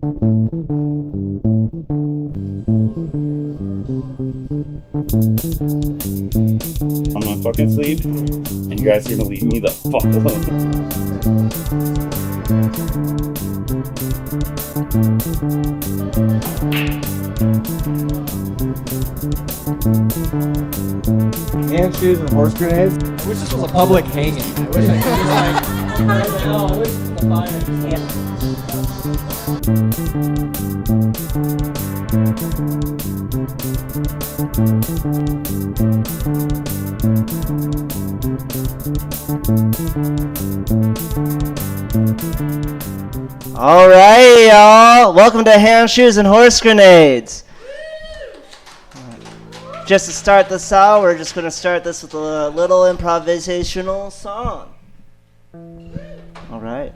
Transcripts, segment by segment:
I'm gonna fucking sleep, and you guys are gonna leave me the fuck alone. Hand shoes and horse grenades. I wish this was a public hanging. I wish I could just I wish it was a fire. All right, y'all. Welcome to Hand Shoes and Horse Grenades. Just to start this out, we're just going to start this with a little improvisational song. All right.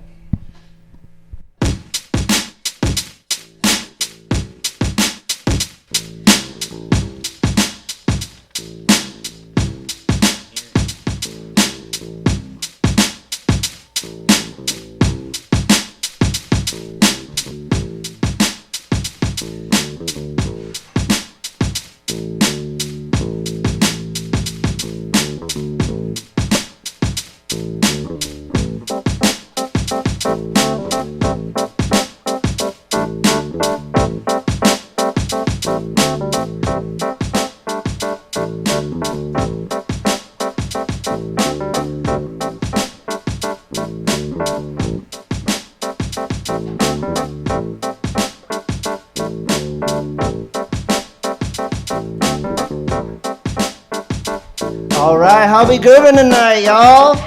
All right, how we grooving tonight, y'all?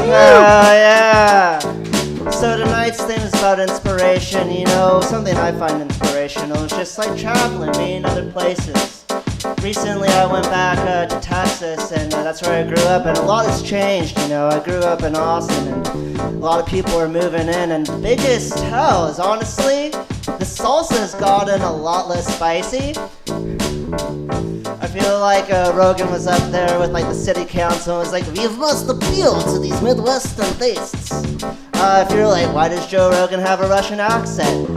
Yeah. So tonight's theme is about inspiration. You know, something I find inspirational is just like traveling, being other places. Recently, I went back to Texas, and that's where I grew up, and a lot has changed. You know, I grew up in Austin, and a lot of people are moving in, and the biggest tell is honestly, the salsa has gotten a lot less spicy. I feel like Rogan was up there with like the city council and was like, we must appeal to these Midwestern tastes. If you're like, why does Joe Rogan have a Russian accent?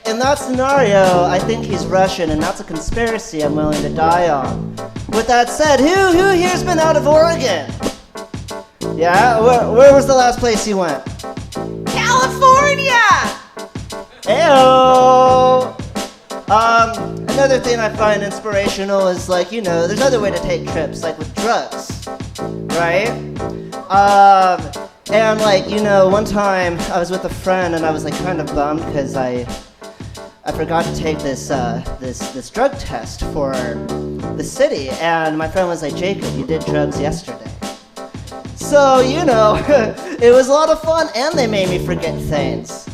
In that scenario, I think he's Russian, and that's a conspiracy I'm willing to die on. With that said, who here's been out of Oregon? Yeah? Where was the last place you went? California! Heyo! Another thing I find inspirational is like, you know, there's other way to take trips, like with drugs, right? And like, you know, one time I was with a friend and I was like kind of bummed because I forgot to take this drug test for the city, and my friend was like, Jacob, you did drugs yesterday. So, you know, it was a lot of fun and they made me forget things.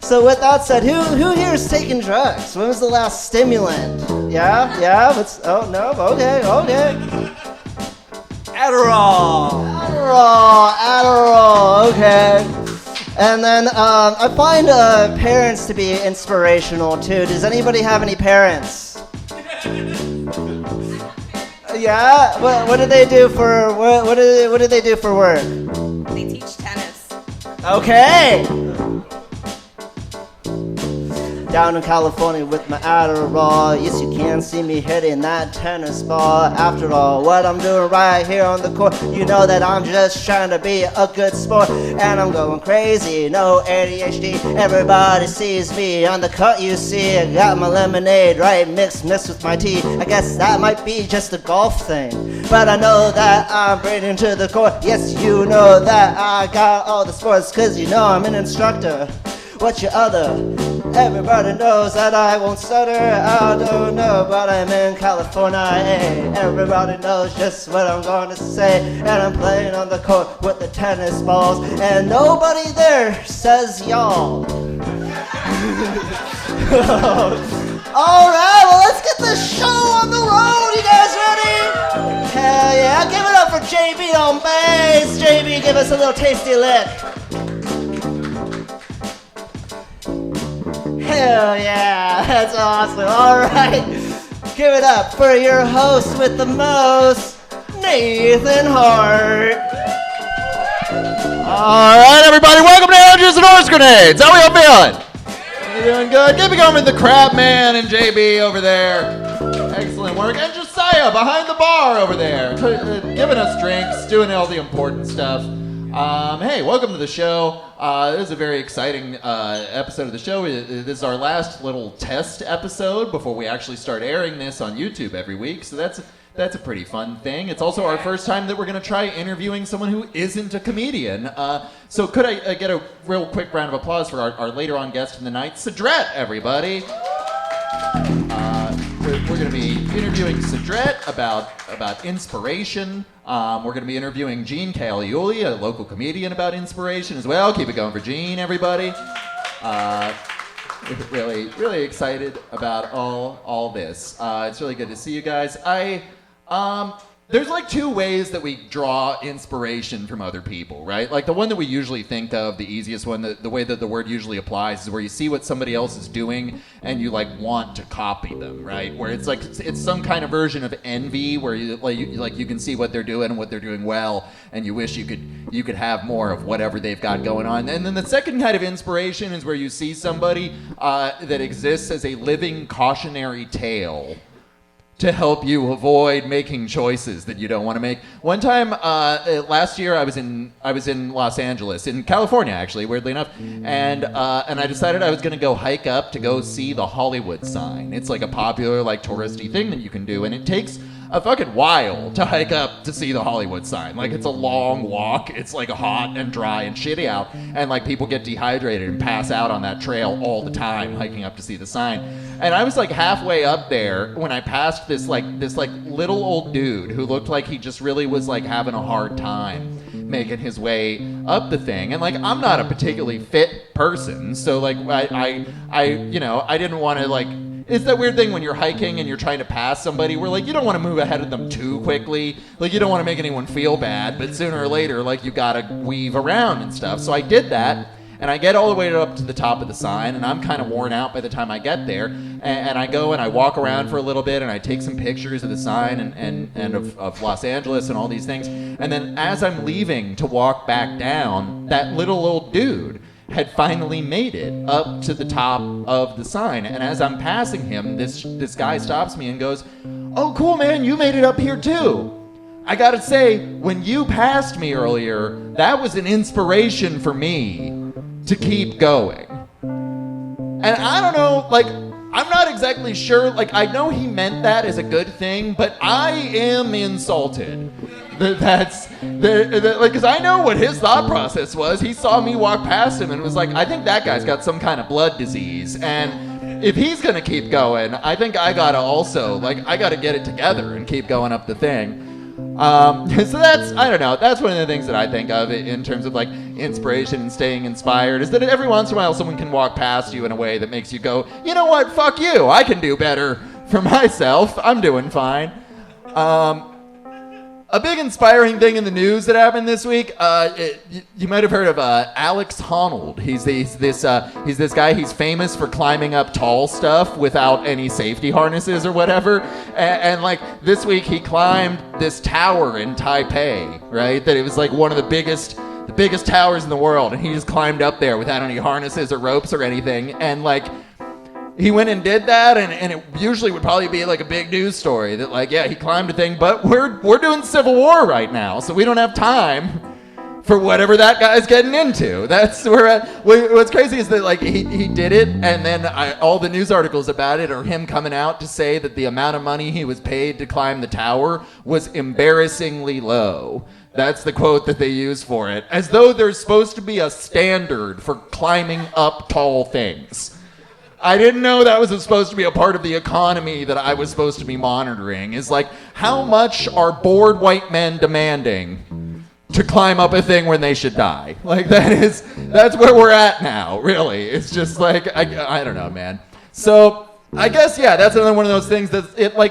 So with that said, who here is taking drugs? When was the last stimulant? Yeah? Oh, no? Okay. Adderall, okay. And then I find parents to be inspirational too. Does anybody have any parents? Yeah? What did they do for, what did they do for work? They teach tennis. Okay. Down in California with my Adderall. Yes, you can see me hitting that tennis ball. After all, what I'm doing right here on the court, you know that I'm just trying to be a good sport. And I'm going crazy, no ADHD. Everybody sees me on the cut, you see. I got my lemonade right mixed with my tea. I guess that might be just a golf thing, but I know that I'm bringing to the court. Yes, you know that I got all the sports, cause you know I'm an instructor. What's your other? Everybody knows that I won't stutter. I don't know, but I'm in California. Hey, everybody knows just what I'm going to say. And I'm playing on the court with the tennis balls, and nobody there says y'all. Alright, well, let's get this show on the road. You guys ready? Hell yeah. Give it up for JB on bass. JB, give us a little tasty lick. Hell yeah, that's awesome. All right, give it up for your host with the most, Nathan Hart. All right, everybody, welcome to Hand Shoes and Horse Grenades. How we all feeling? doing good. Keep it going with the Crab Man and JB over there. Excellent work. And Josiah behind the bar over there, giving us drinks, doing all the important stuff. Hey, welcome to the show. This is a very exciting episode of the show. This is our last little test episode before we actually start airing this on YouTube every week. So that's a pretty fun thing. It's also our first time that we're going to try interviewing someone who isn't a comedian. So could I get a real quick round of applause for our later on guest in the night, Sedret, everybody. We're going to be interviewing Sedret about inspiration. We're going to be interviewing Eugene Kailiuli, a local comedian, about inspiration as well. Keep it going for Gene, everybody. Really, really excited about all this. It's really good to see you guys. There's like two ways that we draw inspiration from other people, right? Like the one that we usually think of, the easiest one, the way that the word usually applies is where you see what somebody else is doing and you like want to copy them, right? Where it's like it's some kind of version of envy where you can see what they're doing and what they're doing well, and you wish you could have more of whatever they've got going on. And then the second kind of inspiration is where you see somebody that exists as a living cautionary tale to help you avoid making choices that you don't want to make. One time last year, I was in Los Angeles, in California, actually, weirdly enough, and I decided I was going to go hike up to go see the Hollywood sign. It's like a popular, like touristy thing that you can do, and it takes a fucking while to hike up to see the Hollywood sign. Like, it's a long walk. It's like hot and dry and shitty out, and like people get dehydrated and pass out on that trail all the time hiking up to see the sign. And I was like halfway up there when I passed this little old dude who looked like he just really was like having a hard time making his way up the thing. And like, I'm not a particularly fit person, so like I didn't want to like. It's that weird thing when you're hiking and you're trying to pass somebody where like you don't want to move ahead of them too quickly. Like you don't want to make anyone feel bad, but sooner or later like you gotta weave around and stuff. So I did that, and I get all the way up to the top of the sign, and I'm kind of worn out by the time I get there. And I go and I walk around for a little bit, and I take some pictures of the sign and of Los Angeles and all these things. And then as I'm leaving to walk back down, that little old dude had finally made it up to the top of the sign. And as I'm passing him, this guy stops me and goes, "Oh, cool, man, you made it up here too. I gotta say, when you passed me earlier, that was an inspiration for me to keep going." And I don't know, like, I'm not exactly sure, like, I know he meant that as a good thing, but I am insulted. Because I know what his thought process was. He saw me walk past him and was like, I think that guy's got some kind of blood disease, and if he's gonna keep going, I think I gotta also, like, I gotta get it together and keep going up the thing. So I don't know, that's one of the things that I think of in terms of like inspiration and staying inspired, is that every once in a while someone can walk past you in a way that makes you go, you know what, fuck you, I can do better for myself, I'm doing fine. A big inspiring thing in the news that happened this week, you might have heard of Alex Honnold. He's this guy, he's famous for climbing up tall stuff without any safety harnesses or whatever. And like this week he climbed this tower in Taipei, right? That it was like one of the biggest towers in the world, and he just climbed up there without any harnesses or ropes or anything. And like, he went and did that, and it usually would probably be like a big news story that like, yeah, he climbed a thing, but we're doing Civil War right now, so we don't have time for whatever that guy's getting into. That's where what's crazy is that like he did it, and then all the news articles about it are him coming out to say that the amount of money he was paid to climb the tower was embarrassingly low. That's the quote that they use for it, as though there's supposed to be a standard for climbing up tall things. I didn't know that was supposed to be a part of the economy that I was supposed to be monitoring. Is like, how much are bored white men demanding to climb up a thing when they should die? Like, that's where we're at now, really. It's just like, I don't know, man. So I guess, yeah, that's another one of those things that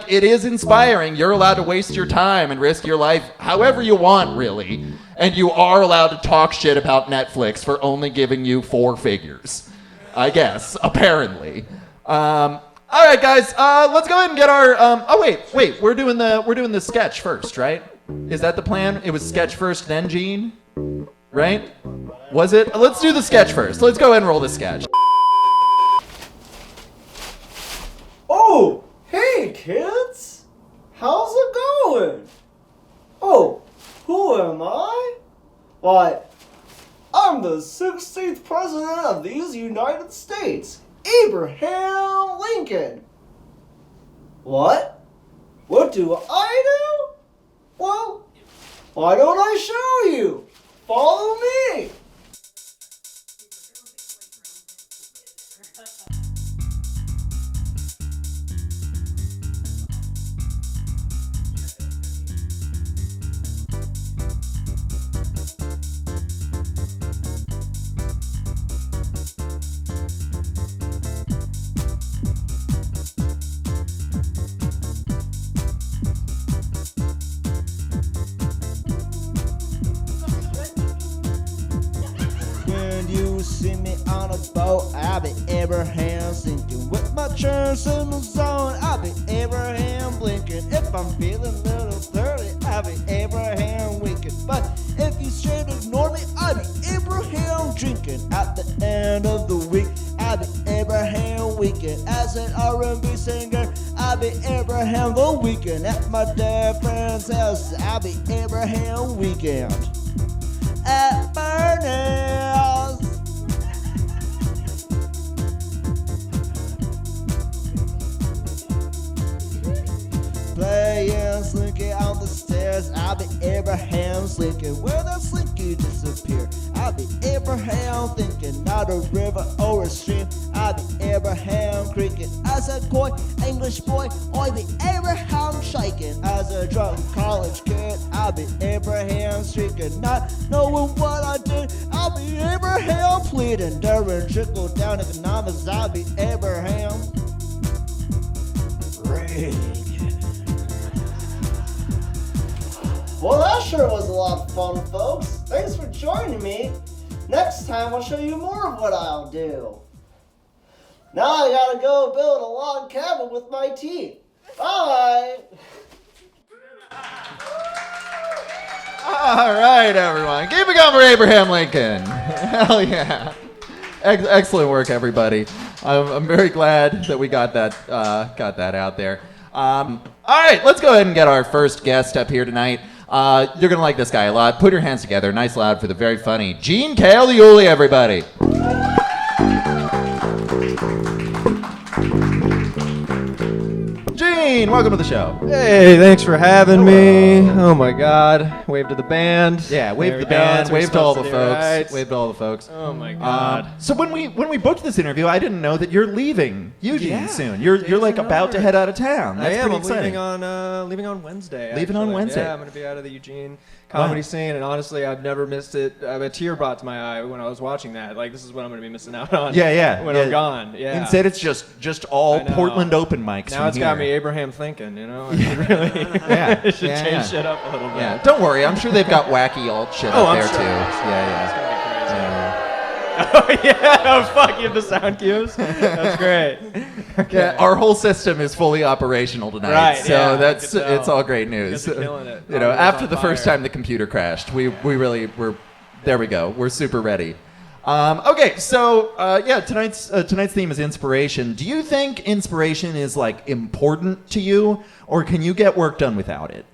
it is inspiring. You're allowed to waste your time and risk your life however you want, really. And you are allowed to talk shit about Netflix for only giving you 4 figures. I guess, apparently. All right, guys, let's go ahead and get our. Oh wait, we're doing the sketch first, right? Is that the plan? It was sketch first, then Gene, right? Was it? Let's do the sketch first. Let's go ahead and roll the sketch. President of these United States, Abraham Lincoln. What? What do I do? Well, why don't I show you? Follow me. When you see me on a boat, I'll be Abraham Lincoln. With my chance in the zone, I'll be Abraham Lincoln. If I'm feeling a little dirty, I'll be Abraham Lincoln. But if you straight ignore me, I'll be Abraham drinking. At the end of the week, I'll be Abraham Lincoln. As an R&B singer, I'll be Abraham the Weekend. At my dead friend's house, I'll be Abraham Weekend. At Bernie's. Playing Slinky on the stairs, I'll be Abraham Lincoln. Where the Slinky disappear, I'll be Abraham thinking. Not a river or a stream, I'll be Abraham creaking. As a coy English boy, I'll be Abraham shaking. As a drunk college kid, I'll be Abraham streaking. Not knowing what I did, I'll be Abraham pleading. During trickle down economics, I'll be Abraham Reagan. Well, that sure was a lot of fun, folks. Thanks for joining me. Next time, I'll show you more of what I'll do. Now I gotta go build a log cabin with my teeth. Bye! All right, everyone. Keep it going for Abraham Lincoln. Hell yeah. Excellent work, everybody. I'm very glad that we got that out there. All right, let's go ahead and get our first guest up here tonight. You're going to like this guy a lot. Put your hands together, nice loud, for the very funny Eugene Kailiuli, everybody. Gene, welcome to the show. Hey, thanks for having me. Oh my God. Wave to the band. Yeah, wave There to the we go. band, That's what wave to all the we're folks. supposed to do, right? Wave to all the folks. Oh my God. So when we booked this interview, I didn't know that you're leaving Eugene Yeah, soon. You're days like are about to over. head out of town. That's I am. pretty I'm exciting. leaving on Wednesday. Leaving on actually. Wednesday. Yeah, I'm going to be out of the Eugene comedy scene, and honestly, I've never missed it. A tear brought to my eye when I was watching that. Like, this is what I'm going to be missing out on. Yeah. When I'm gone. Yeah. Instead, it's just all I know. Portland open mics. Now from it's got here. me Abraham thinking. You know, I should really Yeah. should Yeah, change yeah. shit up a little bit. Yeah, don't worry. I'm sure they've got wacky alt shit Oh, up I'm there sure. too. It's Yeah. gonna be crazy. Oh yeah! Oh fuck! You have the sound cues. That's great. Okay. Yeah, our whole system is fully operational tonight, Right, so yeah, I that's could tell. it's all great You news. guys are killing it. You know, Everyone's after on the first fire. time the computer crashed, we really were. There we go. We're super ready. Okay, so tonight's theme is inspiration. Do you think inspiration is like important to you, or can you get work done without it?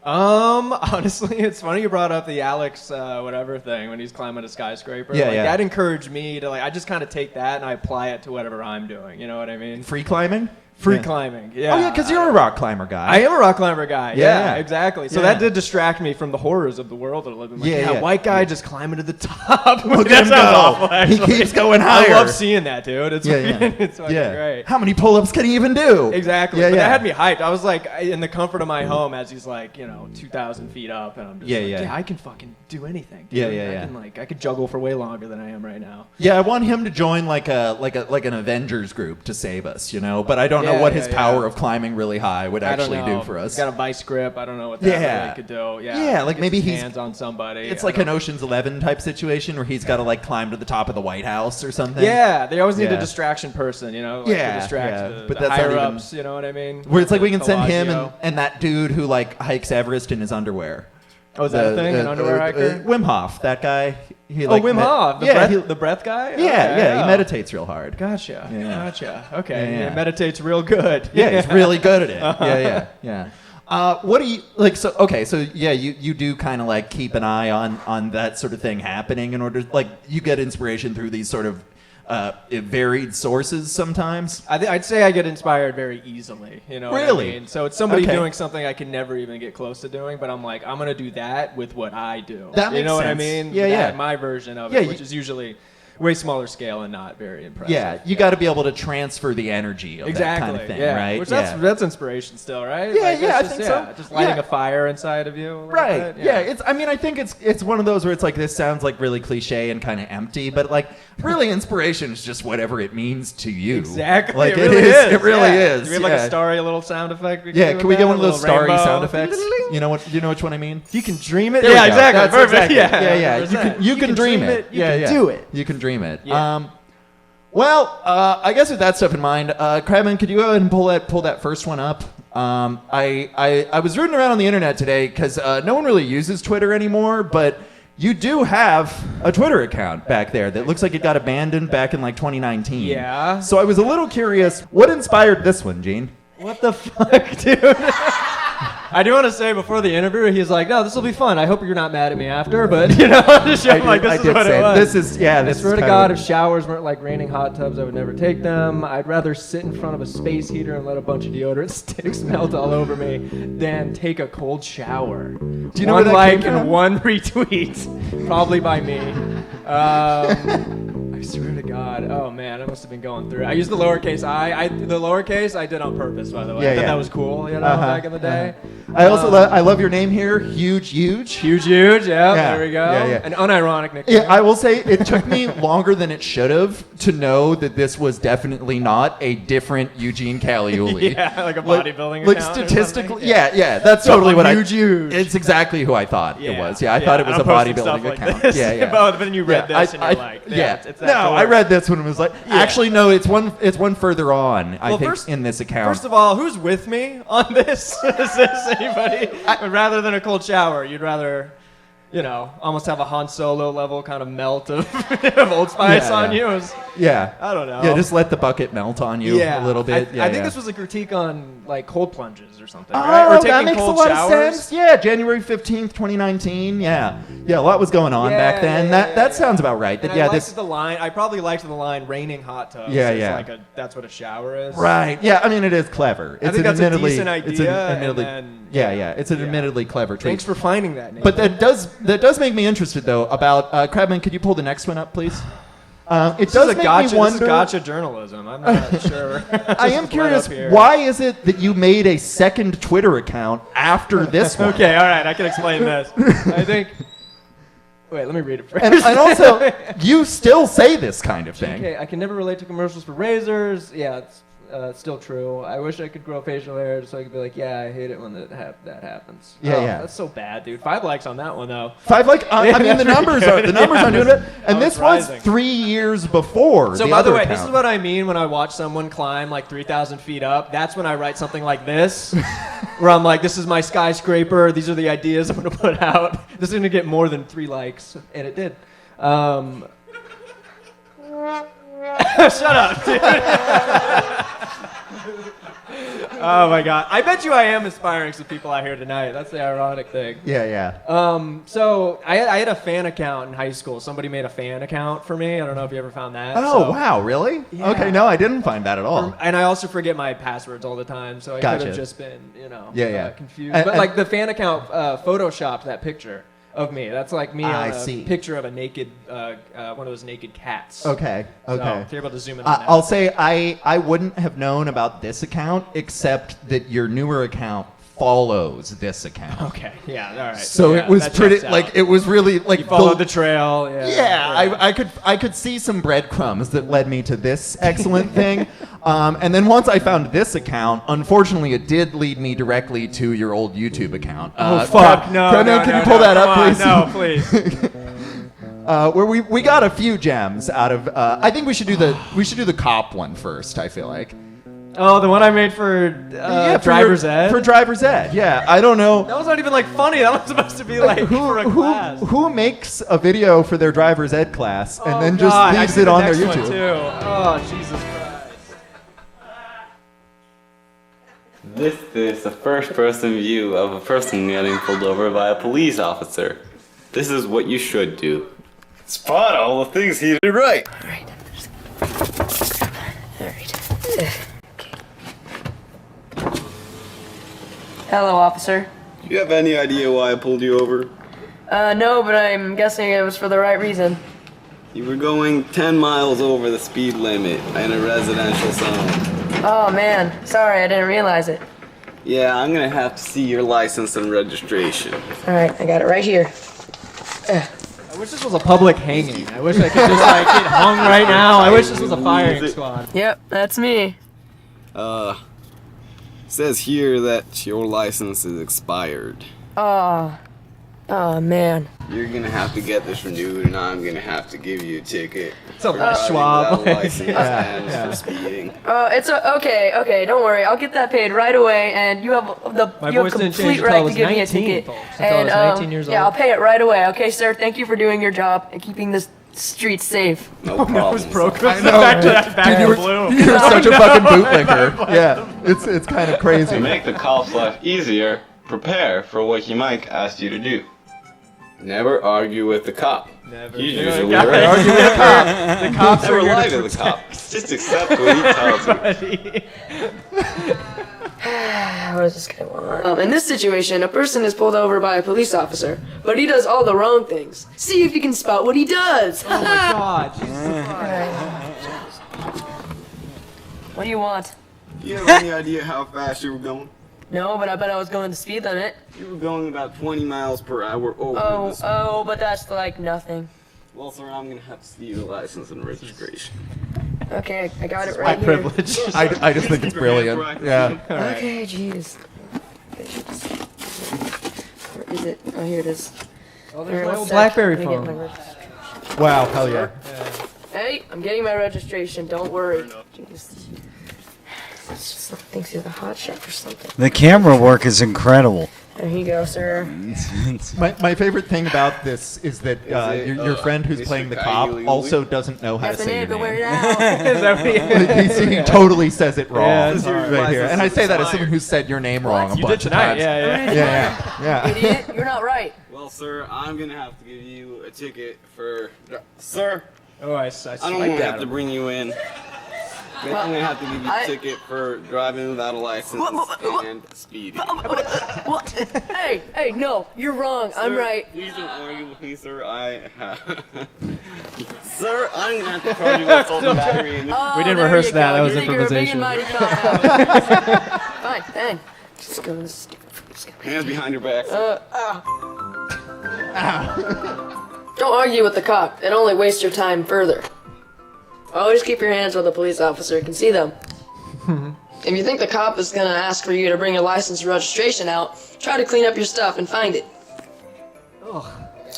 Honestly, it's funny you brought up the Alex whatever thing when he's climbing a skyscraper. Yeah, like, yeah. That encouraged me to I just kind of take that and I apply it to whatever I'm doing. You know what I mean? Free climbing? Free Yeah. climbing. Yeah. Oh yeah, because you're a rock climber guy. I am a rock climber guy. Yeah. Yeah, exactly. So Yeah. that did distract me from the horrors of the world a little bit. Like, Yeah, yeah. white guy just climbing to the top. Look that at him sounds go. awful, He actually. keeps going I higher. love seeing that, dude. It's Yeah, yeah. it's fucking great. How many pull-ups can he even do? Exactly. Yeah, But yeah. that had me hyped. I was like in the comfort of my home as he's like, 2,000 feet up, and I'm just Yeah. I can fucking do anything. Dude. Yeah, yeah, yeah. I could juggle for way longer than I am right now. Yeah, I want him to join like an Avengers group to save us, but I don't know Yeah, what yeah, his yeah. power of climbing really high would I don't actually know. do for us. He's got a vice grip. I don't know what that Yeah. really could do. Yeah. Yeah, like Gets maybe his he's- hands on somebody. It's I like don't- an Ocean's 11 type situation where he's got to like climb to the top of the White House or something. Yeah, they always need Yeah. a distraction person, Yeah, to distract yeah. the, But the that's not higher even- ups, you know what I mean? Where it's like we can send him Bellagio. and that dude who like hikes Everest in his underwear. Oh, is that a thing? An underwear hiker? Wim Hof, that guy. He, Oh, Wim Hof, yeah, the breath guy? yeah, he meditates real hard. Gotcha. Yeah. Gotcha. Okay. Yeah, yeah. He meditates real good. Yeah, he's really good at it. Yeah. What do you like? So okay, so yeah, you do kind of like keep an eye on that sort of thing happening in order, like you get inspiration through these sort of varied sources sometimes. I'd say I get inspired very easily. You know, Really? what I mean? So it's somebody Okay. doing something I can never even get close to doing, but I'm like, I'm gonna do that with what I do. That you makes know what I sense. mean? Yeah, yeah. My version of Yeah, it, which is usually way smaller scale and not very impressive. Yeah, you got to be able to transfer the energy of Exactly. that kind of thing, yeah. right? Which that's inspiration still, right? Yeah, Like, yeah, that's I just, think so. Just lighting Yeah. a fire inside of you. a little Right. bit, Yeah. I mean, I think it's one of those where it's like this sounds like really cliche and kind of empty, but like really inspiration is just whatever it means to you. Exactly. Like it really is. It really yeah. is. Do we have yeah. like a starry little sound effect? Yeah, can we get one of those starry rainbow? sound effects? You know what? You know which one I mean? If you can dream it. There we Yeah, go. exactly. That's Perfect. exactly. Yeah, yeah. 100%. You can dream it. You yeah, can yeah. do it. You can dream it. Yeah. Well, I guess with that stuff in mind, Crabman, could you go ahead and pull that first one up? I was rooting around on the internet today because no one really uses Twitter anymore, but you do have a Twitter account back there that looks like it got abandoned back in like 2019. Yeah. So I was a little curious, what inspired this one, Gene? What the fuck, dude? I do want to say before the interview, he's like, "No, this will be fun. I hope you're not mad at me after." But you know, I'm just showing like this is what it was. This is I swear to God, if showers weren't like raining hot tubs, I would never take them. I'd rather sit in front of a space heater and let a bunch of deodorant sticks melt all over me than take a cold shower. Do you know one where that like came from? and one retweet, probably by me. I swear to God. Oh man, I must have been going through it. I used the lowercase I. The lowercase I did on purpose, by the way. Yeah, I thought yeah. that was cool, you know, back in the day. I also I love your name here, huge. Huge, yeah, Yeah, there we go. yeah, yeah. An unironic nickname. Yeah, I will say it took me longer than it should have to know that this was definitely not a different Eugene Kailiuli. Yeah, like a bodybuilding like account or statistically, something? yeah, that's totally what huge. It's exactly who I thought it was. Yeah, I thought it was and a I'm posting bodybuilding stuff like account. this. Yeah. But then you read this and you're like, it's that no, cool. I read this one and was like, actually, no, it's one further on. I think first- in this account. First of all, who's with me on this? Is this anybody? Rather than a cold shower, you'd rather, you know, almost have a Han Solo level kind of melt of, of Old Spice on you. Yeah. I don't know. Yeah, just let the bucket melt on you a little bit. I think this was a critique on like cold plunges or something, Oh, right? Or taking that makes a cold lot showers. of sense. Yeah, January 15th, 2019. Yeah, a lot was going on back then. That sounds about right. And I liked the line. I probably liked the line "raining hot tubs." Yeah, is yeah. Like that's what a shower is. Right. Yeah, I mean, it is clever. It's I think that's a decent it's an idea. admittedly, and yeah. It's an admittedly clever tweet. Thanks for finding that. Name. But that does make me interested though about Crabman. Could you pull the next one up, please? It does make me wonder. This is gotcha journalism. I'm not sure. I am curious. Why is it that you made a second Twitter account after this one? Okay, all right. I can explain this. I think. Wait, let me read it first. And also, you still say this kind of thing. Okay, I can never relate to commercials for razors. Yeah, it's still true. I wish I could grow facial hair so I could be like, yeah, I hate it when that happens. Yeah. That's so bad, dude. 5 likes on that one though. 5 I mean, the numbers are doing it. And this was rising. 3 years before. So the by the other way, account. this is what I mean when I watch someone climb like 3,000 feet up. That's when I write something like this, where I'm like, this is my skyscraper. These are the ideas I'm going to put out. This is going to get more than 3 likes. And it did. Shut up, dude. Oh my God. I bet you I am inspiring some people out here tonight. That's the ironic thing. Yeah. So I had a fan account in high school. Somebody made a fan account for me. I don't know if you ever found that. Oh, So- wow, really? Yeah. Okay, no, I didn't find that at all. And I also forget my passwords all the time, so I could Gotcha. have just been, Yeah. confused. And- But and- like the fan account photoshopped that picture of me. That's like me I on a see. picture of a naked, one of those naked cats. Okay. So if you're able to zoom in on that. I'll say I wouldn't have known about this account except that your newer account follows this account. Okay. Yeah. All right. So Yeah, it was that pretty checks out. like it was really like You followed the trail. Yeah. Yeah, I could see some breadcrumbs that led me to this excellent thing. And then once I found this account, unfortunately, it did lead me directly to your old YouTube account. Oh fuck! No. Can you pull that up, come on, please? No, please. Where we got a few gems out of. I think we should do the cop one first. I feel like. Oh, the one I made for driver's ed. For driver's ed, yeah. I don't know. That was not even like funny. That was supposed to be like for a class. Who makes a video for their driver's ed class and then just God, I leaves see it the on their next one, YouTube? too. Oh, Jesus Christ. This is a first-person view of a person getting pulled over by a police officer. This is what you should do. Spot all the things he did right. Alright. Hello, officer. Do you have any idea why I pulled you over? No, but I'm guessing it was for the right reason. You were going 10 miles over the speed limit in a residential zone. Oh man, sorry, I didn't realize it. Yeah, I'm gonna have to see your license and registration. Alright, I got it right here. I wish this was a public hanging. I wish I could just like get hung right now. I wish this was a firing squad. Yep, that's me. Says here that your license is expired. Oh man. You're gonna have to get this renewed, and I'm gonna have to give you a ticket. So for driving Schwab. without a license and for speeding. It's okay, don't worry. I'll get that paid right away, and you have My you voice have didn't change complete until I right to was give me a 19, ticket. folks. Until I was 19 years yeah, old. I'll pay it right away. Okay, sir. Thank you for doing your job and keeping this street safe. No problem. I know. Back to that back Dude, blue. you're such a fucking bootlicker. Yeah, it's kind of To crazy. make the cop's life easier, prepare for what he might ask you to do. Never argue with the cop. Never He's do usually it. right. Argue with the cop. The cops Never are here lie to to the cop. Just accept what he tells you. What is this guy want? In this situation, a person is pulled over by a police officer, but he does all the wrong things. See if you can spot what he does. Oh my god. Jesus Christ. What do you want? Do you have any idea how fast you were going? No, but I bet I was going the speed limit. You were going about 20 miles per hour over the speed. Oh, but that's like nothing. Well, sir, I'm gonna have to see your license and registration. Okay, I got it My right here. privilege. I just think it's brilliant. Yeah. Okay, jeez. Where is it? Oh, here it is. Oh, Here, there's my one old sec. BlackBerry Let me get my phone. registration. Wow. Hell yeah. Hey, I'm getting my registration. Don't worry. Jeez. Thinks he's a hot shot or something. The camera work is incredible. There you go, sir. My favorite thing about this is that your friend who's Mr. playing the cop Kailiuli? also doesn't know how to That's say an your but wear it name. out. Is that what He totally says it wrong Yeah, it's hard. right here. And I say that as someone who's said your name wrong a you did bunch of tonight. times. Yeah. Idiot, you're not right. Well, sir, I'm gonna have to give you a ticket for... Sir, Oh, I I don't swiped want to have at to him. bring you in. But I'm gonna have to give you a ticket for driving without a license and speeding. What? Hey, no, you're wrong. I'm Sir, right. Please don't argue with me, sir. Sir, I'm gonna have to charge you with assault and battery. Oh, We didn't there rehearse you that. go. That was You think you're a big and improvisation. mighty cop. Fine, fine. Just go to this stupid food. Hands behind your back. Don't argue with the cop. It only wastes your time further. Always keep your hands where the police officer can see them. If you think the cop is gonna ask for you to bring your license and registration out, try to clean up your stuff and find it.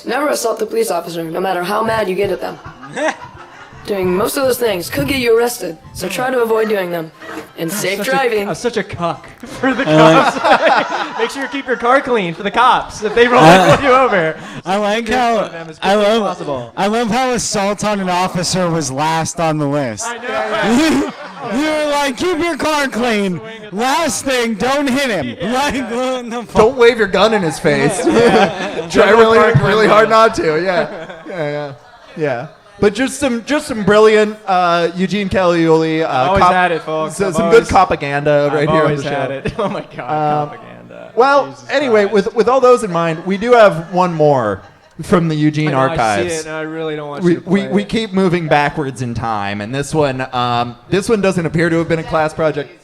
Never assault the police officer, no matter how mad you get at them. Doing most of those things could get you arrested, so try to avoid doing them. And safe driving. I'm such a cuck for the cops. Make sure you keep your car clean for the cops if they pull you over. I like how- how them as quickly as possible. I love how assault on an officer was last on the list. I know. You were like, keep your car clean. Last thing, don't hit him. Like, what the fuck? Don't wave your gun in his face. Try really hard not to. Yeah. But just some brilliant Eugene Kailiuli. Always had it, folks. Some I've good always- propaganda right I've here on always the had show. it. Oh my god, propaganda. Well, Jesus anyway, Christ. with all those in mind, we do have one more from the Eugene I know, archives. I see it, and I really don't want you to We play it. keep moving backwards in time, and this one doesn't appear to have been a class project.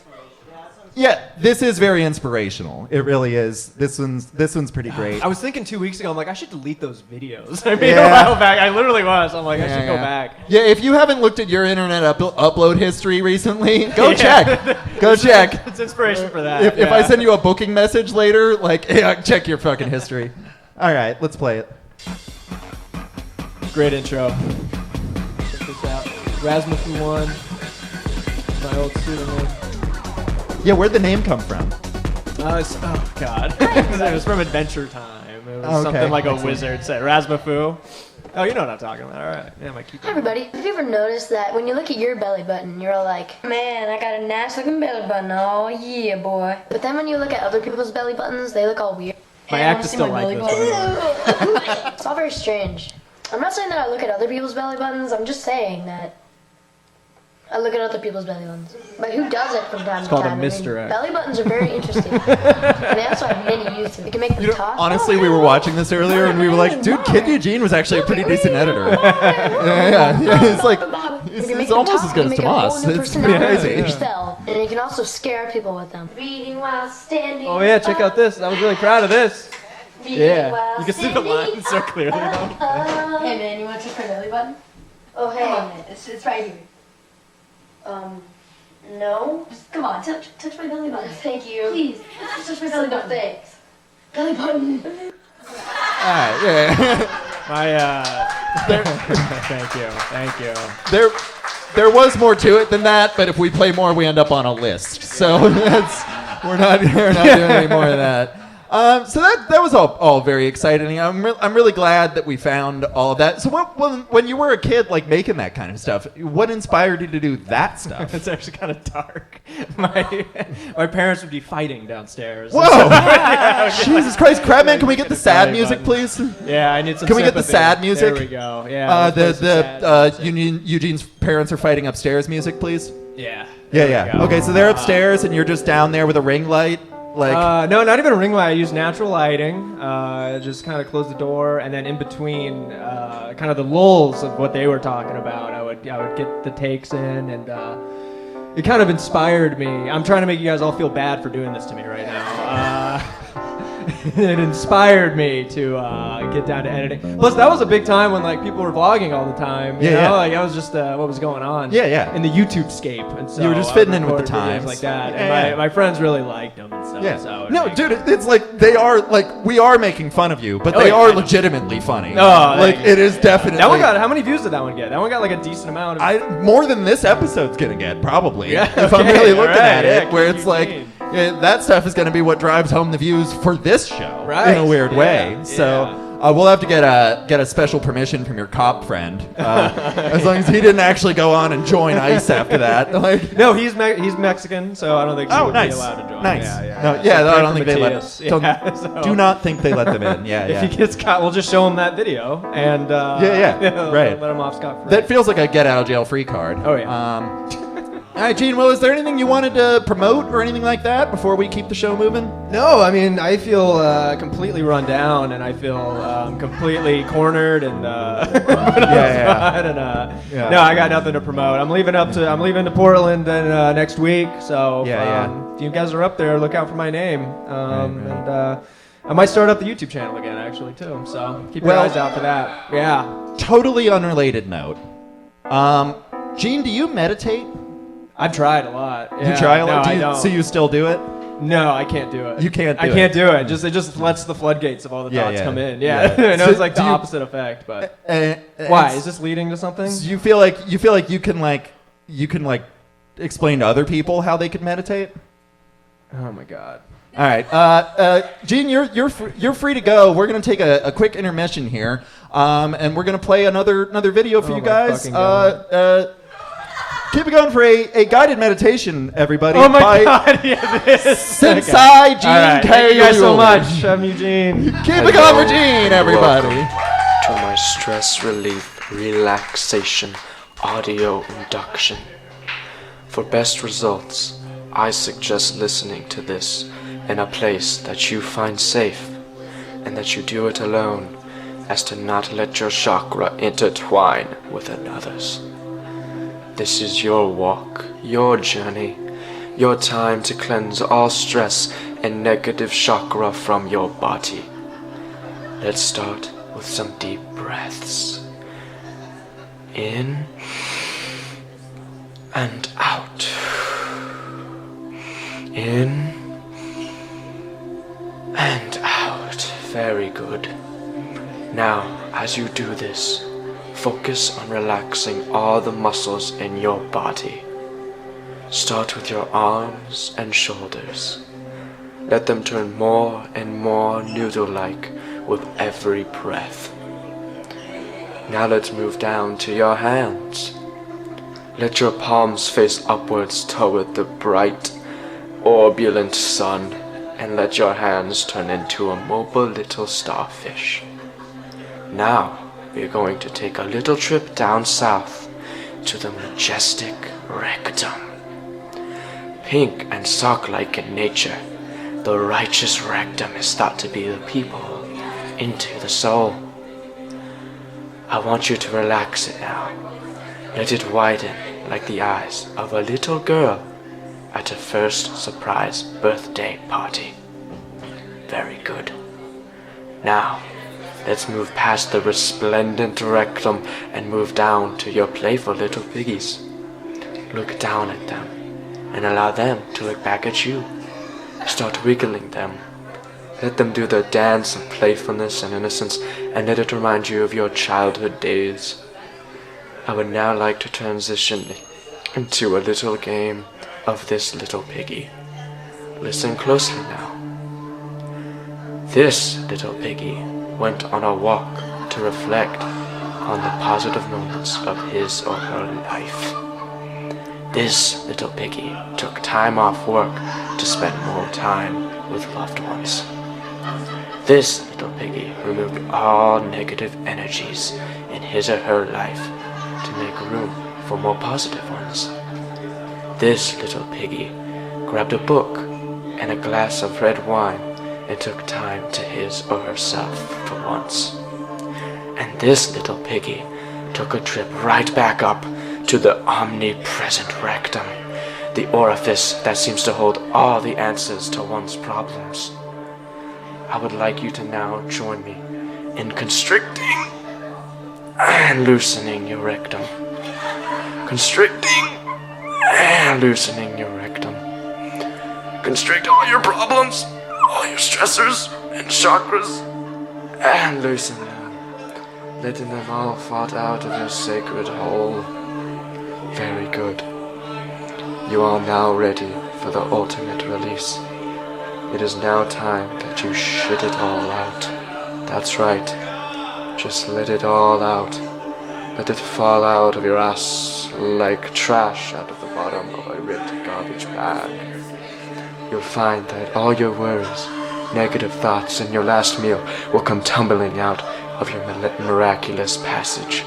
Yeah, this is very inspirational. It really is. This one's pretty great. I was thinking 2 weeks ago, I'm like, I should delete those videos. I mean, Yeah. a while back. I literally was. I'm like, I should go back. Yeah, if you haven't looked at your internet upload history recently, go Yeah. check. Go check. It's inspiration for that. If I send you a booking message later, like, yeah, check your fucking history. All right, let's play it. Great intro. Check this out. Rasmussen 1. My old pseudonym. Yeah, where'd the name come from? Oh God. It was from Adventure Time. It was Okay. something like a wizard said. Rasmufu. Oh, you know what I'm talking about. All right. Yeah, I might keep Hi, everybody. Have you ever noticed that when you look at your belly button, you're all like, man, I got a nice looking belly button. Oh, yeah, boy. But then when you look at other people's belly buttons, they look all weird. My And I act wanna is see still my like belly this. button. It's all very strange. I'm not saying that I look at other people's belly buttons. I'm just saying that I look at other people's belly buttons. But who does it from time to called a time? I mean, misdirect. belly buttons are very interesting. And they also have many uses. You can make them talk. Honestly, we were watching this earlier and we were like, dude, Kid Eugene was actually a pretty decent editor. Yeah. It's like, it's almost as good as Tomas. It's pretty crazy. And you can also scare people with them. Reading while standing. Oh, yeah, check out this. I was really proud of this. Reading Yeah. while You can see the lines so clearly, though. Hey, man, you want to touch my belly button? Oh, hey. Come on, man. It's right here. No. Just, come on, touch my belly button. Thank you. Please, touch my belly button. Thanks. Belly button. Alright, yeah. Thank you. There was more to it than that, but if we play more, we end up on a list. So we're not doing any more of that. So that was all very exciting. I'm really glad that we found all of that. So when you were a kid, like making that kind of stuff, what inspired you to do that stuff? It's actually kind of dark. My parents would be fighting downstairs. Whoa! Jesus Christ, Crabman, can we get the sad music, please? Yeah, I need some. Can we get the sympathy. sad music? There we go. Yeah. Eugene's parents are fighting upstairs music, please. Yeah. Yeah. Okay, so they're upstairs and you're just down there with a ring light. Like no, not even a ring light. I use natural lighting. Just kind of close the door, and then in between, kind of the lulls of what they were talking about, I would get the takes in, and it kind of inspired me. I'm trying to make you guys all feel bad for doing this to me right now. It inspired me to get down to editing. Plus, that was a big time when like people were vlogging all the time. You know? Like that was just what was going on. Yeah. In the YouTube scape, and so you were just fitting in with the videos times like that. Yeah. And my friends really liked them and stuff. Yeah. So No, dude, it's like they are like we are making fun of you, but they are legitimately funny. Oh, like it is definitely. That one got how many views did that one get? That one got like a decent amount of. More than this episode's gonna get probably. Yeah, if I'm really looking at it, yeah, where it's like. That stuff is going to be what drives home the views for this show in a weird way. So we'll have to get a special permission from your cop friend, as long as he didn't actually go on and join ICE after that. Like, no, he's Mexican, so I don't think he would be allowed to join. Nice. Yeah. I don't think they let. Do not think they let them in. If he gets caught, we'll just show him that video and right. let him off scot-free. That feels like a get out of jail free card. Oh yeah. All right, Gene. Well, is there anything you wanted to promote or anything like that before we keep the show moving? No, I mean I feel completely run down, and I feel completely cornered, and No, I got nothing to promote. I'm leaving to Portland next week, so if you guys are up there, look out for my name, and I might start up the YouTube channel again, actually too. So keep your eyes out for that. Yeah. Totally unrelated note. Gene, do you meditate? I've tried a lot. Yeah. You try a lot? No, I don't. So you still do it? No, I can't do it. You can't do it? I can't do it. It just lets the floodgates of all the thoughts come in. Yeah. I know it's like the opposite effect, but why? Is this leading to something? So you feel like you can explain to other people how they can meditate? Oh my god. All right, Gene, you're free to go. We're gonna take a quick intermission here, and we're gonna play another video for you guys. Keep it going for a guided meditation, everybody. Oh my god, yeah, this. Sensei Eugene Kailiuli. Thank you guys so much. I'm Eugene. Keep it going for Gene, everybody. Welcome to my stress relief relaxation audio induction. For best results, I suggest listening to this in a place that you find safe, and that you do it alone, as to not let your chakra intertwine with another's. This is your walk, your journey, your time to cleanse all stress and negative chakra from your body. Let's start with some deep breaths. In and out. In and out. Very good. Now, as you do this, focus on relaxing all the muscles in your body. Start with your arms and shoulders. Let them turn more and more noodle-like with every breath. Now let's move down to your hands. Let your palms face upwards toward the bright, orbulent sun, and let your hands turn into a mobile little starfish. Now, we're going to take a little trip down south to the majestic rectum. Pink and sock-like in nature, the righteous rectum is thought to be the people into the soul. I want you to relax it now. Let it widen like the eyes of a little girl at a first surprise birthday party. Very good. Now, let's move past the resplendent rectum and move down to your playful little piggies. Look down at them and allow them to look back at you. Start wiggling them. Let them do their dance of playfulness and innocence, and let it remind you of your childhood days. I would now like to transition into a little game of this little piggy. Listen closely now. This little piggy went on a walk to reflect on the positive moments of his or her life. This little piggy took time off work to spend more time with loved ones. This little piggy removed all negative energies in his or her life to make room for more positive ones. This little piggy grabbed a book and a glass of red wine and took time to his or herself for once. And this little piggy took a trip right back up to the omnipresent rectum, the orifice that seems to hold all the answers to one's problems. I would like you to now join me in constricting and loosening your rectum. Constricting and loosening your rectum. Constrict all your problems, all your stressors and chakras, and loosen them, letting them all fall out of your sacred hole. Very good. You are now ready for the ultimate release. It is now time that you shit it all out. That's right. Just let it all out. Let it fall out of your ass like trash out of the bottom of a ripped garbage bag. You'll find that all your worries, negative thoughts, and your last meal will come tumbling out of your miraculous passage.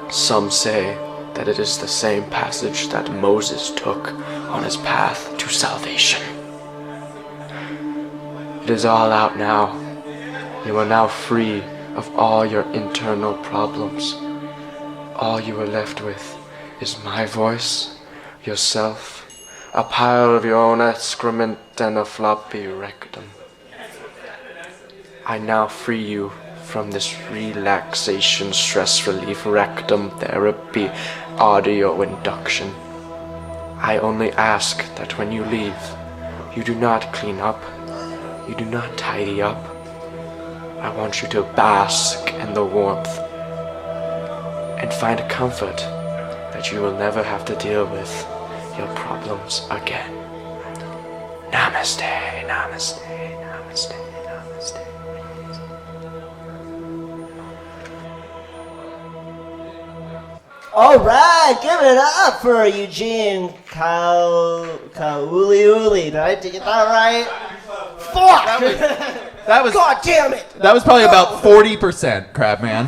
Some say that it is the same passage that Moses took on his path to salvation. It is all out now. You are now free of all your internal problems. All you are left with is my voice, yourself, a pile of your own excrement, and a floppy rectum. I now free you from this relaxation, stress relief, rectum therapy, audio induction. I only ask that when you leave, you do not clean up, you do not tidy up. I want you to bask in the warmth and find comfort that you will never have to deal with your problems again. Namaste, namaste, namaste, namaste. All right, give it up for Eugene Kailiuli. Did I get that right? Fuck! That was God damn it! That was probably about 40%, Crabman.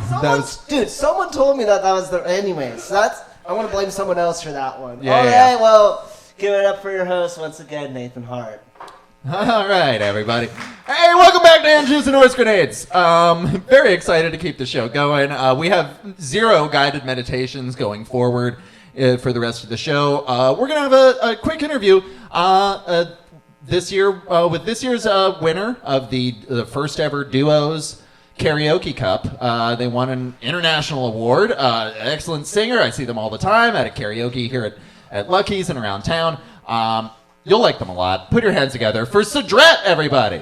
Dude, someone told me that was the. Anyways, I want to blame someone else for that one. Yeah, All yeah. right, well, give it up for your host once again, Nathan Hart. All right, everybody. Hey, welcome back to Andrews and Horse Grenades. Very excited to keep the show going. We have 0 guided meditations going forward for the rest of the show. We're going to have a quick interview this year with this year's winner of the first ever Duos Karaoke Cup. They won an international award. Excellent singer. I see them all the time at a karaoke here at Lucky's and around town. You'll like them a lot. Put your hands together for Sedret, everybody.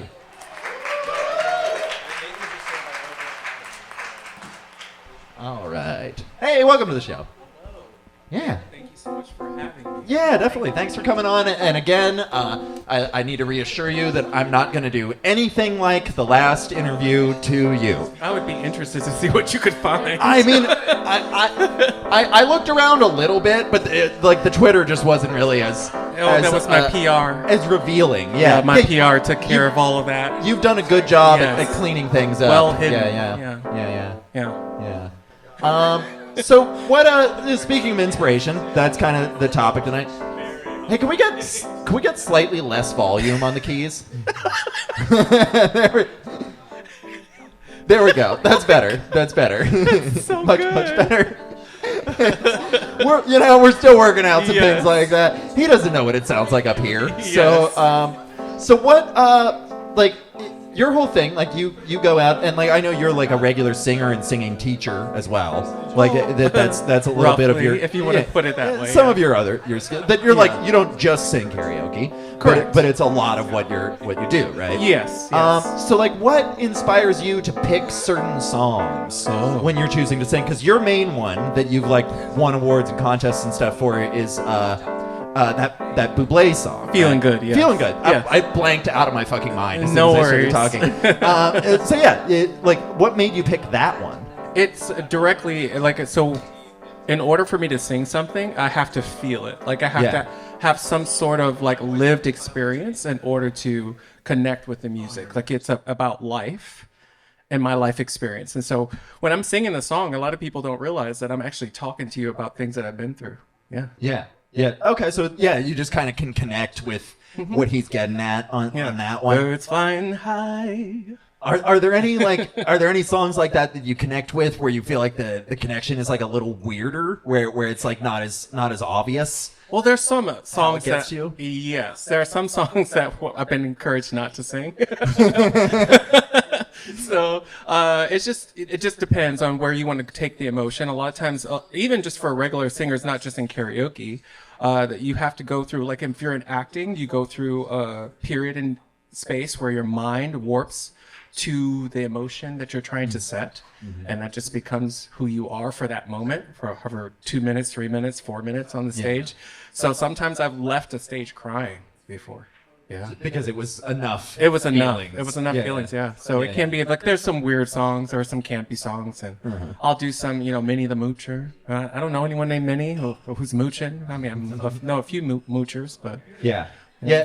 All right. Hey, welcome to the show. Yeah. Thank you so much for having me. Yeah, definitely. Thanks for coming on. And again, I need to reassure you that I'm not going to do anything like the last interview to you. I would be interested to see what you could find. I mean, I looked around a little bit, but the Twitter just wasn't really as that was my PR. As revealing. Yeah, my PR took care of all of that. You've done a good job at cleaning things up. Well hidden. Yeah. So what? Speaking of inspiration, that's kind of the topic tonight. Hey, can we get slightly less volume on the keys? There we go. That's better. That's so much better. We're still working out some things like that. He doesn't know what it sounds like up here. Yes. So what? Your whole thing, like you go out and like I know you're like a regular singer and singing teacher as well. Like that's a little Roughly, bit of your, if you want to put it that way. Some of your skills that you're like you don't just sing karaoke, correct? But it's a lot of what you do, right? Yes. So like, what inspires you to pick certain songs when you're choosing to sing? Because your main one that you've like won awards and contests and stuff for is that Bublé song. Feeling Good, yeah. Feeling Good. Yes. I blanked out of my fucking mind as soon No as I worries. started talking. So yeah, what made you pick that one? It's directly so. In order for me to sing something, I have to feel it. Like I have to have some sort of like lived experience in order to connect with the music. Like it's about life and my life experience. And so when I'm singing a song, a lot of people don't realize that I'm actually talking to you about things that I've been through. Yeah. Yeah. Yeah. Okay. So yeah, you just kind of can connect with what he's getting at on that one. Birds flying high. Are there any songs like that you connect with where you feel like the connection is like a little weirder, where it's like not as obvious? Well, there's some songs gets that you? Yes, there are some songs that I've been encouraged not to sing. So it just depends on where you want to take the emotion. A lot of times, even just for regular singers, not just in karaoke, that you have to go through. Like if you're in acting, you go through a period in space where your mind warps to the emotion that you're trying to set, and that just becomes who you are for that moment, for however 2 minutes, 3 minutes, 4 minutes on the stage. So sometimes I've left a stage crying before. Yeah. Because it was enough. It was enough. Feelings. It was enough feelings, yeah. So it can be like there's some weird songs, there are some campy songs, and I'll do some, Minnie the Moocher. I don't know anyone named Minnie who's mooching. I mean, I know a few moochers, but yeah,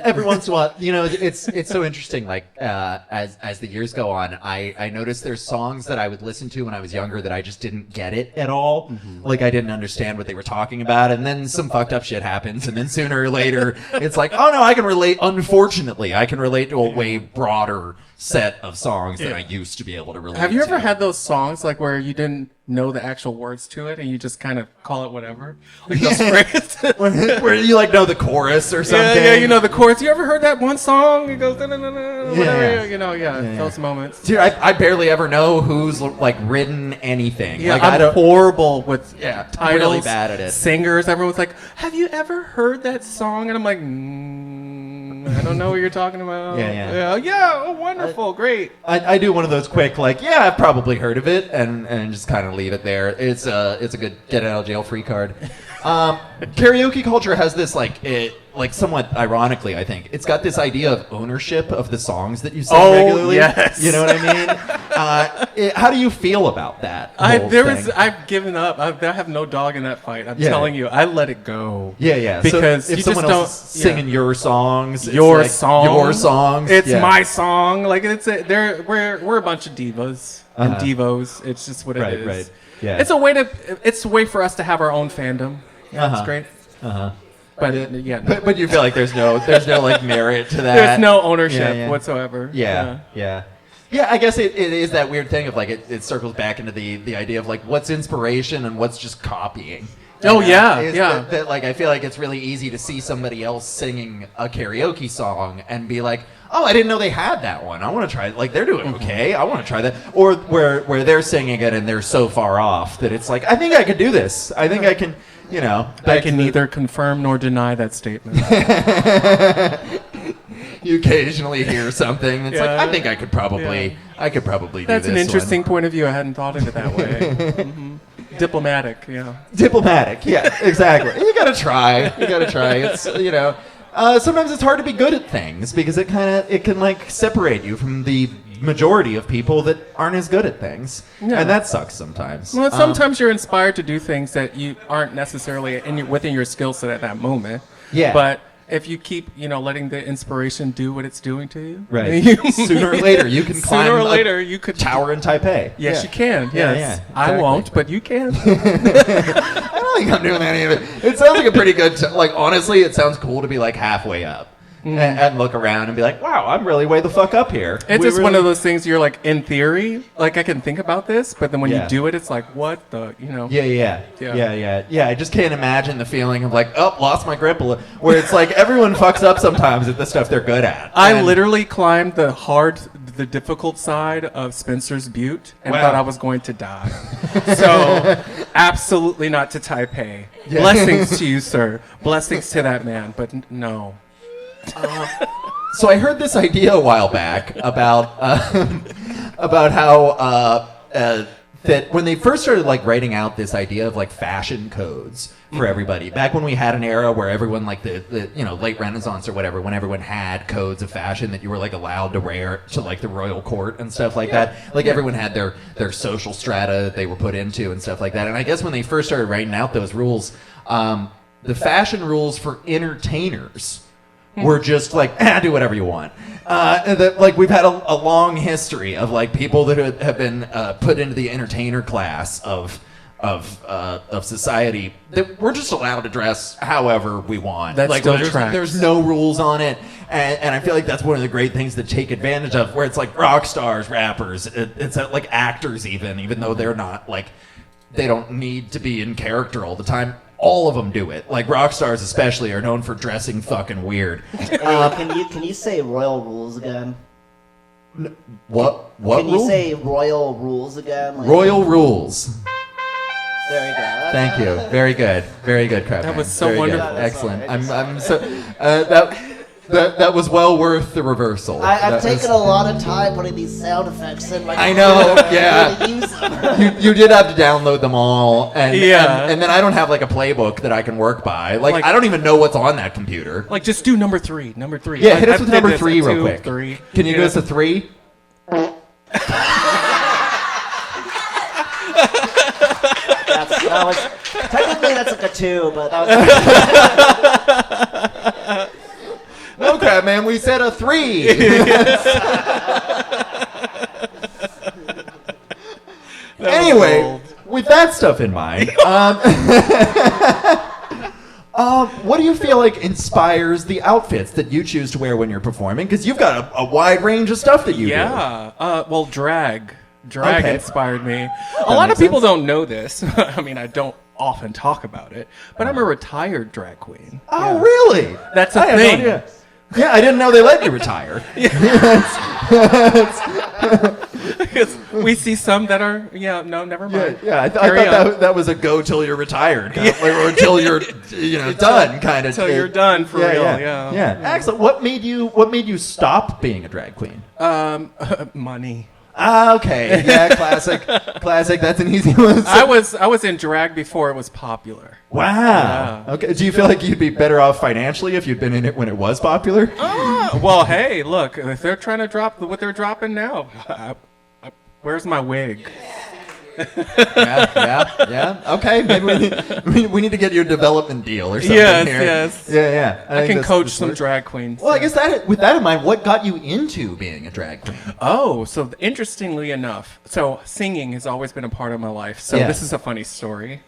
every once in a while, it's so interesting. Like as the years go on, I noticed there's songs that I would listen to when I was younger that I just didn't get it at all. Like I didn't understand what they were talking about, and then some fucked up shit happens, and then sooner or later, it's like, oh no, I can relate. Unfortunately, I can relate to a way broader set of songs than I used to be able to relate. Have you ever to. had those songs like where you didn't know the actual words to it and you just kind of call it whatever? Like those phrases? where you like know the chorus or something? Yeah, you know the chorus. You ever heard that one song? It goes whatever, those moments. Dude, I barely ever know who's like written anything. Yeah, like, I'm horrible with I'm titles, really bad at it. Singers, everyone's like, have you ever heard that song? And I'm like, I don't know what you're talking about. Yeah, oh, wonderful, great. I do one of those quick, like, yeah, I've probably heard of it, and just kind of leave it there. It's a good get out of jail free card. Karaoke culture has this like somewhat ironically, I think it's got this idea of ownership of the songs that you sing regularly. Yes. You know what I mean? How do you feel about that? I've given up. I have no dog in that fight. I'm telling you, I let it go. Yeah. Because so if you someone just else is singing your songs, your songs, it's my song. Like we're a bunch of divas and devos. It's just what it is. Right. Yeah. It's a way for us to have our own fandom. Yeah, that's great. But you feel like there's no like merit to that. There's no ownership whatsoever. Yeah. I guess it is that weird thing of like it circles back into the idea of like what's inspiration and what's just copying. That, like I feel like it's really easy to see somebody else singing a karaoke song and be like, oh, I didn't know they had that one. I want to try it. Like they're doing okay. I want to try that. Or where they're singing it and they're so far off that it's like, I think I could do this. I think I can. I can neither confirm nor deny that statement. You occasionally hear something. It's like, I think I could probably do this. That's an interesting point of view. I hadn't thought of it that way. Diplomatic, yeah. Diplomatic, yeah, exactly. You gotta try. It's sometimes it's hard to be good at things because it can like separate you from the majority of people that aren't as good at things, and that sucks sometimes. Well, sometimes you're inspired to do things that you aren't necessarily within your skill set at that moment. Yeah. But if you keep, letting the inspiration do what it's doing to you, right? Sooner or later, you can climb. Sooner or later, you could tower in Taipei. Yes, you can. Yes, exactly. I won't, but you can. I don't think I'm doing any of it. It sounds like a pretty good. Honestly, it sounds cool to be like halfway up. And look around and be like, wow, I'm really way the fuck up here. It's just one of those things you're like, in theory, like I can think about this, but then when you do it, it's like, what the, Yeah. I just can't imagine the feeling of like, oh, lost my grip, where it's like everyone fucks up sometimes at the stuff they're good at. I literally climbed the difficult side of Spencer's Butte and thought I was going to die. So, absolutely not to Taipei. Yeah. Blessings to you, sir. Blessings to that man, but no. So I heard this idea a while back about how that when they first started like writing out this idea of like fashion codes for everybody, back when we had an era where everyone like the late Renaissance or whatever, when everyone had codes of fashion that you were like allowed to wear to like the royal court and stuff like that, like everyone had their social strata that they were put into and stuff like that. And I guess when they first started writing out those rules, the fashion rules for entertainers were just like, do whatever you want. Like we've had a long history of like people that have been put into the entertainer class of society that we're just allowed to dress however we want. That like still there's no rules on it, and I feel like that's one of the great things to take advantage of, where it's like rock stars, rappers, it's like actors even though they're not like, they don't need to be in character all the time. All of them do it. Like rock stars especially are known for dressing fucking weird. Can you say royal rules again? What Can rule? you say royal rules again? Like, royal rules. There you go. Thank you. Very good, Crab. That was so wonderful. Excellent. I'm so that was well worth the reversal. I've taken a lot of time putting these sound effects in my I know, yeah. Really use them. You did have to download them all, and then I don't have like a playbook that I can work by. Like I don't even know what's on that computer. Like just do number three. Yeah, hit us with number 3 real quick. 3. Can you do us a 3? Technically that's like a 2, but that was. No, Crab Man, we said a 3. Anyway, with that stuff in mind, what do you feel like inspires the outfits that you choose to wear when you're performing? Because you've got a wide range of stuff that you do. Well, drag inspired me. A That lot of makes people sense. don't know this. I mean, I don't often talk about it, but I'm a retared drag queen. Oh, really? That's a I had no thing. idea. Yeah, I didn't know they let you retire. Because we see some that are, no, never mind. Yeah, I thought that was a go till you're retired, kind of, or until you're done, kind of. Until you're done for real. Yeah. Excellent. What made you stop being a drag queen? Money. Okay. Yeah, classic. That's an easy one. I was in drag before it was popular. Wow. Yeah. Okay. Do you feel like you'd be better off financially if you'd been in it when it was popular? Well, hey, look, if they're trying to drop what they're dropping now, where's my wig? Yeah. Okay. Maybe we need to get you a development deal or something here. Yes. Yeah. I can coach some drag queens. Well, I guess with that in mind, what got you into being a drag queen? Oh, so interestingly enough, singing has always been a part of my life. So this is a funny story.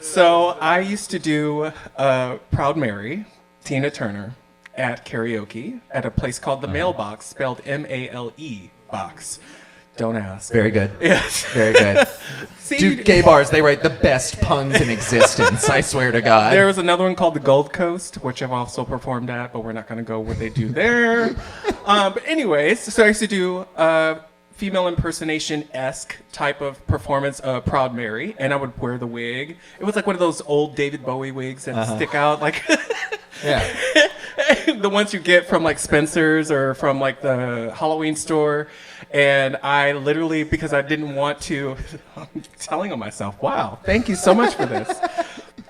So I used to do Proud Mary, Tina Turner, at karaoke at a place called The Mailbox, spelled M-A-L-E box. Don't ask. Very good. Yes. Very good. See, Dude, gay bars, they write the best puns in existence, I swear to God. There was another one called the Gold Coast, which I've also performed at, but we're not going to go what they do there. But anyways, so I used to do female impersonation-esque type of performance of Proud Mary, and I would wear the wig. It was like one of those old David Bowie wigs that stick out like... Yeah. the ones you get from like Spencer's or from like the Halloween store. And I literally, because I didn't want to, I'm telling on myself, wow, thank you so much for this.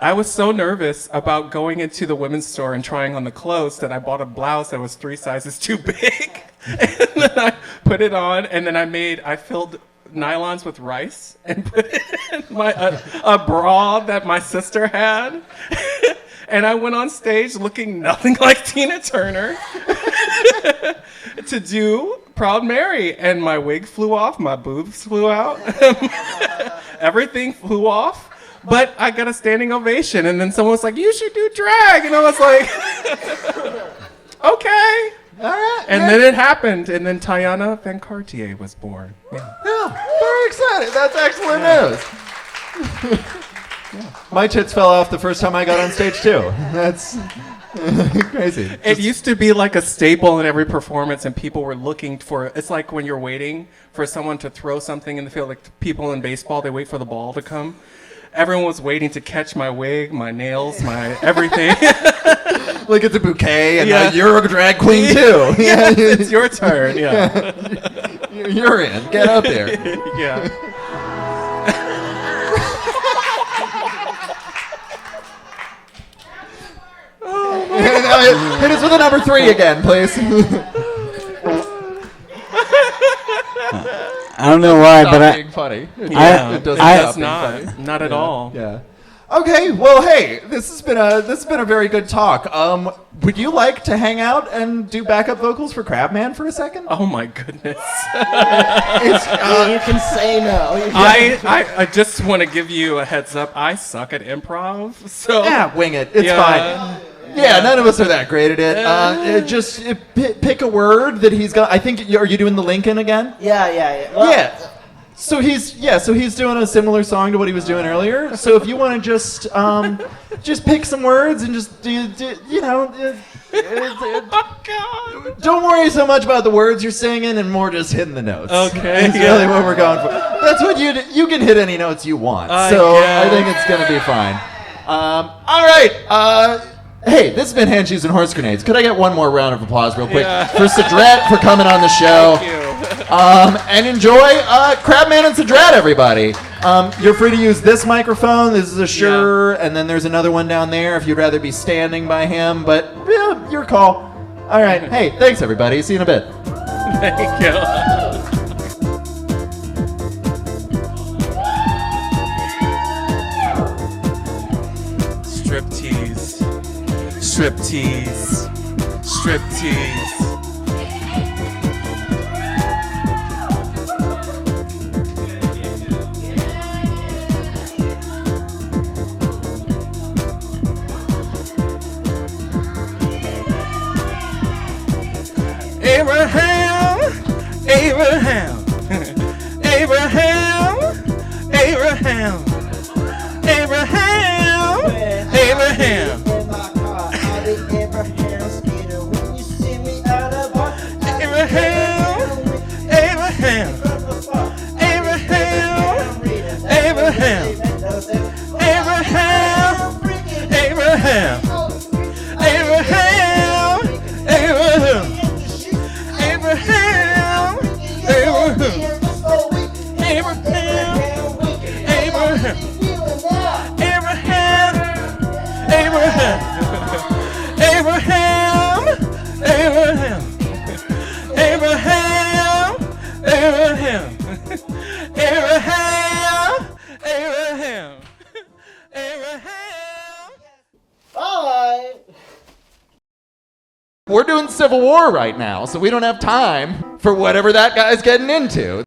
I was so nervous about going into the women's store and trying on the clothes that I bought a blouse that was 3 sizes too big. And then I put it on, and then I filled nylons with rice and put it in a bra that my sister had. And I went on stage looking nothing like Tina Turner to do Proud Mary. And my wig flew off, my boobs flew out, everything flew off. But I got a standing ovation. And then someone was like, you should do drag. And I was like, okay. All right. And then it happened. And then Tiana Van Cartier was born. Yeah. Very excited. That's excellent news. My tits fell off the first time I got on stage too. That's crazy. It used to be like a staple in every performance, and people were looking for. It's like when you're waiting for someone to throw something in the field, like people in baseball, they wait for the ball to come. Everyone was waiting to catch my wig, my nails, my everything. Like it's a bouquet, and you're a drag queen too. Yes, it's your turn. Yeah, you're in. Get up there. Yeah. Hit us with a number 3 again, please. I don't know why, but Not being funny. It does not. Funny. Not at all. Yeah. Okay. Well, hey, this has been a very good talk. Would you like to hang out and do backup vocals for Crabman for a second? Oh my goodness. You can say no. I just want to give you a heads up. I suck at improv, so yeah, wing it. It's fine. Yeah, none of us are that great at it. Just pick a word that he's got. I think are you doing the Lincoln again? Yeah. Well, yeah. So he's doing a similar song to what he was doing earlier. So if you want to just pick some words and just don't worry so much about the words you're singing and more just hitting the notes. Okay, that's really what we're going for. That's what you can hit any notes you want. So I think it's gonna be fine. All right. Hey, this has been Hand Shoes and Horse Grenades. Could I get one more round of applause real quick for Sedret for coming on the show? Thank you. And enjoy Crabman and Sedret, everybody. You're free to use this microphone. This is a Shure, and then there's another one down there if you'd rather be standing by him. But yeah, your call. All right. Hey, thanks, everybody. See you in a bit. Thank you. Striptease. Abraham. Bye. We're doing Civil War right now, so we don't have time for whatever that guy's getting into.